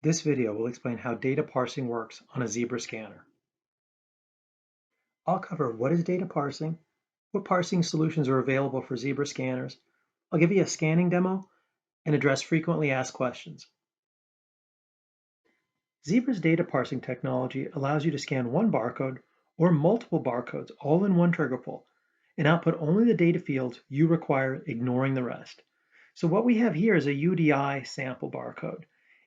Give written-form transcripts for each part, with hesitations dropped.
This video will explain how data parsing works on a Zebra scanner. I'll cover what is data parsing, what parsing solutions are available for Zebra scanners. I'll give you a scanning demo and address frequently asked questions. Zebra's data parsing technology allows you to scan one barcode or multiple barcodes all in one trigger pull and output only the data fields you require, ignoring the rest. So what we have here is a UDI sample barcode.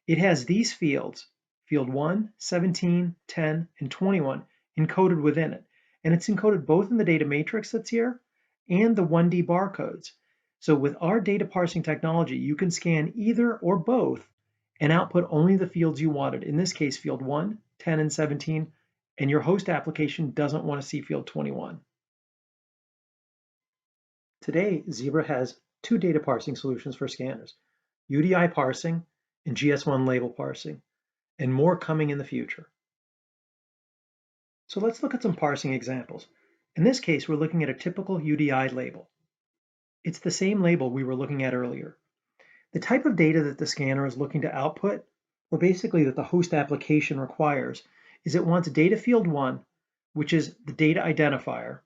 It has these fields, field 1, 17, 10, and 21, encoded within it. And it's encoded both in the data matrix that's here and the 1D barcodes. So with our data parsing technology, you can scan either or both and output only the fields you wanted. In this case, field 1, 10, and 17, and your host application doesn't want to see field 21. Today, Zebra has two data parsing solutions for scanners, UDI parsing and GS1 label parsing, and more coming in the future. So let's look at some parsing examples. In this case, we're looking at a typical UDI label. It's the same label we were looking at earlier. The type of data that the scanner is looking to output, or basically that the host application requires, is it wants data field 1, which is the data identifier.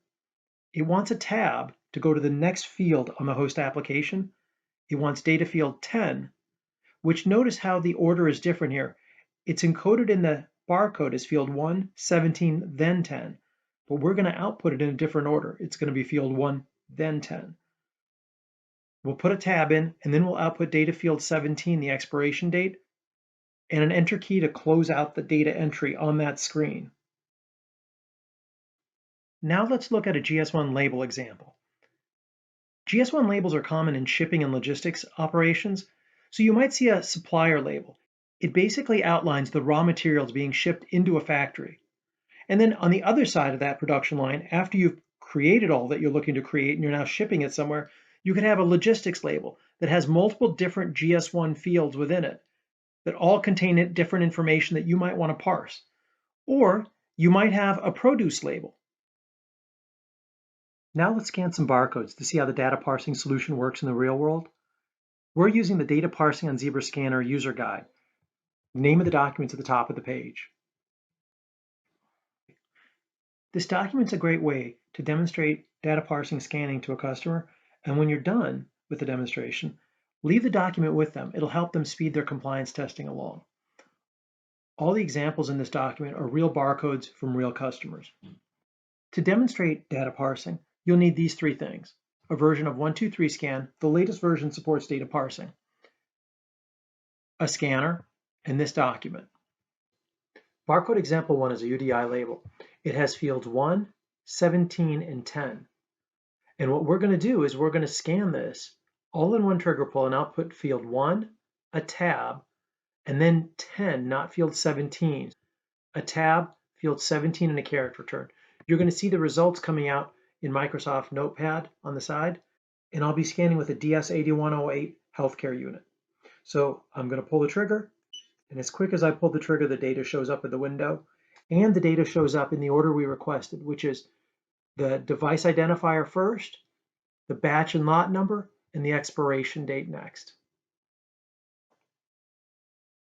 It wants a tab to go to the next field on the host application. It wants data field 10, which notice how the order is different here. It's encoded in the barcode as field 1, 17, then 10, but we're going to output it in a different order. It's going to be field 1, then 10. We'll put a tab in, and then we'll output data field 17, the expiration date, and an enter key to close out the data entry on that screen. Now let's look at a GS1 label example. GS1 labels are common in shipping and logistics operations, so you might see a supplier label. It basically outlines the raw materials being shipped into a factory. And then on the other side of that production line, after you've created all that you're looking to create and you're now shipping it somewhere, you could have a logistics label that has multiple different GS1 fields within it that all contain different information that you might want to parse. Or you might have a produce label. Now let's scan some barcodes to see how the data parsing solution works in the real world. We're using the Data Parsing on Zebra Scanner user guide. The name of the document's at the top of the page. This document's a great way to demonstrate data parsing scanning to a customer, and when you're done with the demonstration, leave the document with them. It'll help them speed their compliance testing along. All the examples in this document are real barcodes from real customers. To demonstrate data parsing, you'll need these three things: a version of 123 Scan, the latest version supports data parsing, a scanner, and this document. Barcode example 1 is a UDI label. It has fields 1, 17, and 10. And what we're going to do is we're going to scan this all in one trigger pull and output field 1, a tab, and then 10, not field 17, a tab, field 17, and a character return. You're going to see the results coming out in Microsoft Notepad on the side, and I'll be scanning with a DS8108 healthcare unit. So I'm going to pull the trigger, and as quick as I pull the trigger, the data shows up in the window, and the data shows up in the order we requested, which is the device identifier first, the batch and lot number, and the expiration date next.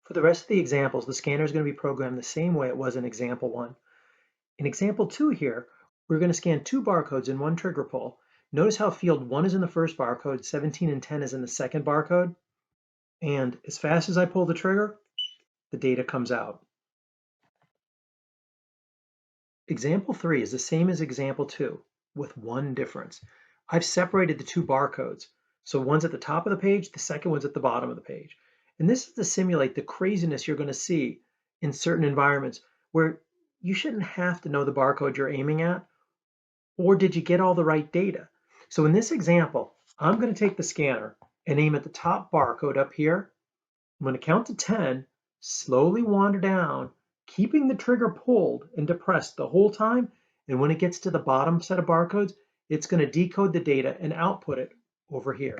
For the rest of the examples, the scanner is going to be programmed the same way it was in example 1. In example 2 here, we're going to scan two barcodes in one trigger pull. Notice how field 1 is in the first barcode, 17 and 10 is in the second barcode, and as fast as I pull the trigger, the data comes out. Example 3 is the same as example 2, with one difference. I've separated the two barcodes. So one's at the top of the page, the second one's at the bottom of the page. And this is to simulate the craziness you're going to see in certain environments where you shouldn't have to know the barcode you're aiming at, or did you get all the right data? So in this example, I'm going to take the scanner and aim at the top barcode up here. I'm going to count to 10, slowly wander down, keeping the trigger pulled and depressed the whole time. And when it gets to the bottom set of barcodes, it's going to decode the data and output it over here.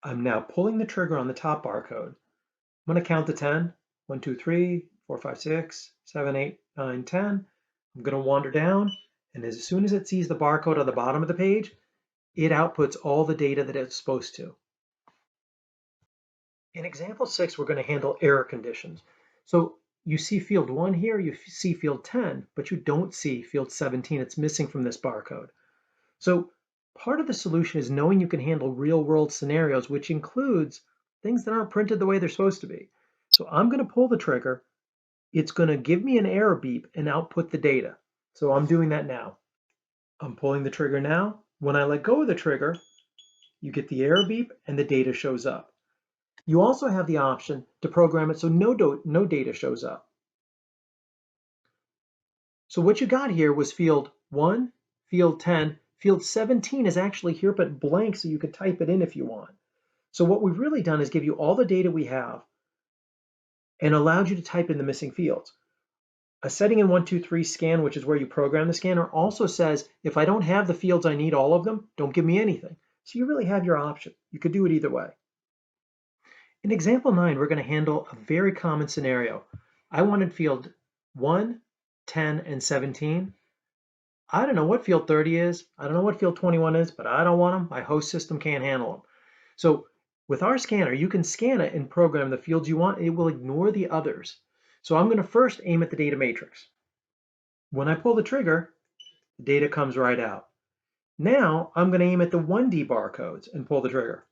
I'm now pulling the trigger on the top barcode. I'm going to count to 10. 1, 2, 3, 4, 5, 6, 7, 8, 9, 10. I'm going to wander down, and as soon as it sees the barcode on the bottom of the page, it outputs all the data that it's supposed to. In example 6, we're going to handle error conditions. So you see field 1 here, you see field 10, but you don't see field 17. It's missing from this barcode. So part of the solution is knowing you can handle real-world scenarios, which includes things that aren't printed the way they're supposed to be. So I'm going to pull the trigger. It's going to give me an error beep and output the data. So I'm doing that now. I'm pulling the trigger now. When I let go of the trigger, you get the error beep and the data shows up. You also have the option to program it so no data shows up. So what you got here was field 1, field 10, field 17 is actually here but blank, so you could type it in if you want. So what we've really done is give you all the data we have and allowed you to type in the missing fields. A setting in 123 scan, which is where you program the scanner, also says if I don't have the fields I need all of them, don't give me anything. So you really have your option. You could do it either way. In example 9, we're going to handle a very common scenario. I wanted field 1, 10, and 17. I don't know what field 30 is. I don't know what field 21 is, but I don't want them. My host system can't handle them. So with our scanner, you can scan it and program the fields you want. It will ignore the others. So I'm going to first aim at the data matrix. When I pull the trigger, the data comes right out. Now I'm going to aim at the 1D barcodes and pull the trigger.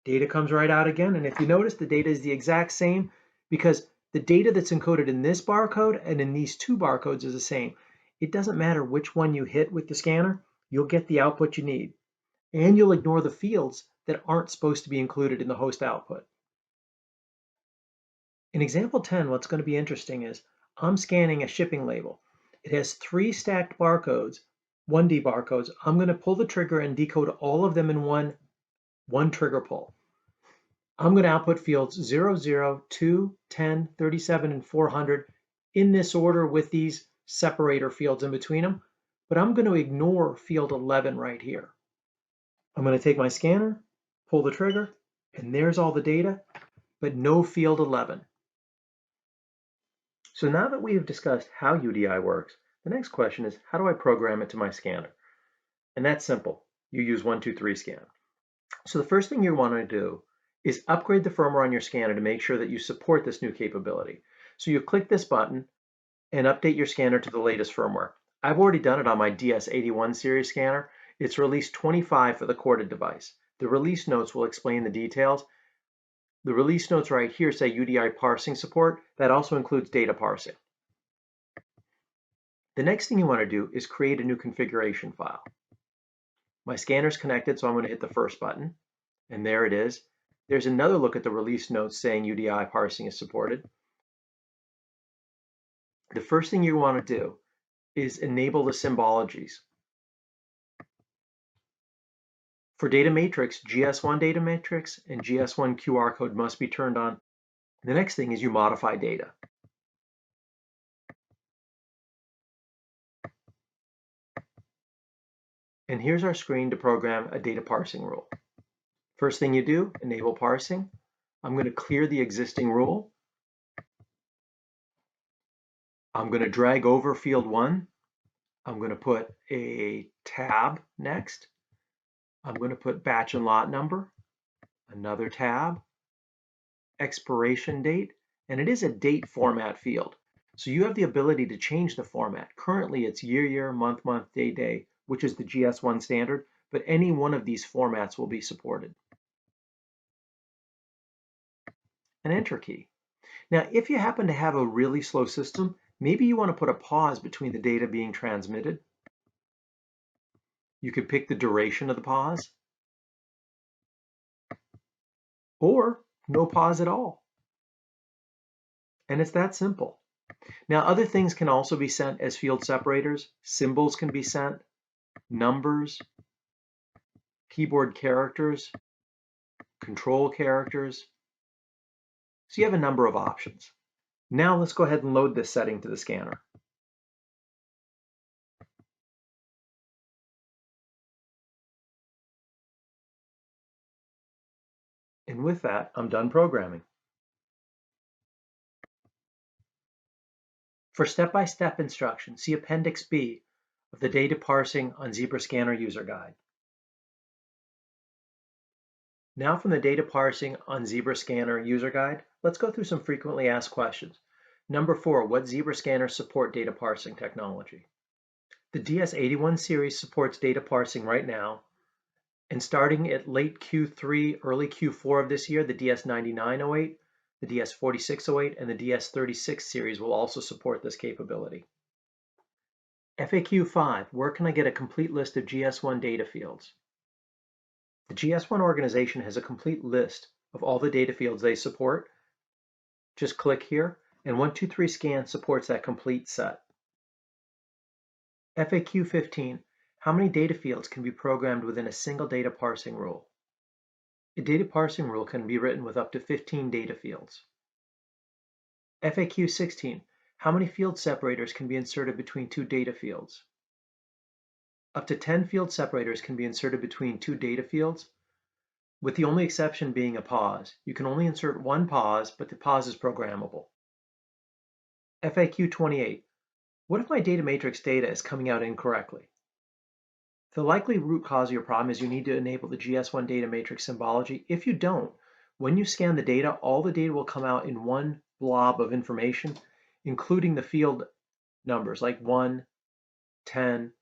Data comes right out again, and if you notice, the data is the exact same because the data that's encoded in this barcode and in these two barcodes is the same. It doesn't matter which one you hit with the scanner, you'll get the output you need. And you'll ignore the fields that aren't supposed to be included in the host output. In example 10, what's going to be interesting is I'm scanning a shipping label. It has 3 stacked barcodes, 1D barcodes. I'm going to pull the trigger and decode all of them in one trigger pull. I'm going to output fields 0, 0, 2, 10, 37, and 400 in this order with these separator fields in between them, but I'm going to ignore field 11 right here. I'm going to take my scanner, pull the trigger, and there's all the data, but no field 11. So now that we have discussed how UDI works, the next question is how do I program it to my scanner? And that's simple. You use 123 scan. So the first thing you want to do is upgrade the firmware on your scanner to make sure that you support this new capability. So you click this button and update your scanner to the latest firmware. I've already done it on my DS81 series scanner. It's release 25 for the corded device. The release notes will explain the details. The release notes right here say UDI parsing support. That also includes data parsing. The next thing you want to do is create a new configuration file. My scanner's connected, so I'm going to hit the first button, and there it is. There's another look at the release notes saying UDI parsing is supported. The first thing you want to do is enable the symbologies. For data matrix, GS1 data matrix and GS1 QR code must be turned on. The next thing is you modify data. And here's our screen to program a data parsing rule. First thing you do, enable parsing. I'm going to clear the existing rule. I'm going to drag over field 1. I'm going to put a tab next. I'm going to put batch and lot number, another tab, expiration date, and it is a date format field. So you have the ability to change the format. Currently it's year, year, month, month, day, day, which is the GS1 standard, but any one of these formats will be supported. An enter key. Now, if you happen to have a really slow system, maybe you want to put a pause between the data being transmitted. You could pick the duration of the pause, or no pause at all. And it's that simple. Now, other things can also be sent as field separators. Symbols can be sent, numbers, keyboard characters, control characters. So you have a number of options. Now let's go ahead and load this setting to the scanner. And with that, I'm done programming. For step-by-step instructions, see Appendix B of the Data Parsing on Zebra Scanner User Guide. Now from the data parsing on Zebra Scanner user guide, let's go through some frequently asked questions. Number 4, what Zebra scanners support data parsing technology? The DS81 series supports data parsing right now, and starting at late Q3, early Q4 of this year, the DS9908, the DS4608, and the DS36 series will also support this capability. FAQ 5, where can I get a complete list of GS1 data fields? The GS1 organization has a complete list of all the data fields they support. Just click here, and 123scan supports that complete set. FAQ 15, how many data fields can be programmed within a single data parsing rule? A data parsing rule can be written with up to 15 data fields. FAQ 16, how many field separators can be inserted between two data fields? Up to 10 field separators can be inserted between two data fields, with the only exception being a pause. You can only insert one pause, but the pause is programmable. FAQ 28, what if my data matrix data is coming out incorrectly? The likely root cause of your problem is you need to enable the GS1 data matrix symbology. If you don't, when you scan the data, all the data will come out in one blob of information, including the field numbers like 1, 10.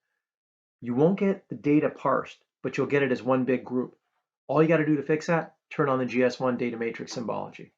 You won't get the data parsed, but you'll get it as one big group. All you got to do to fix that, turn on the GS1 data matrix symbology.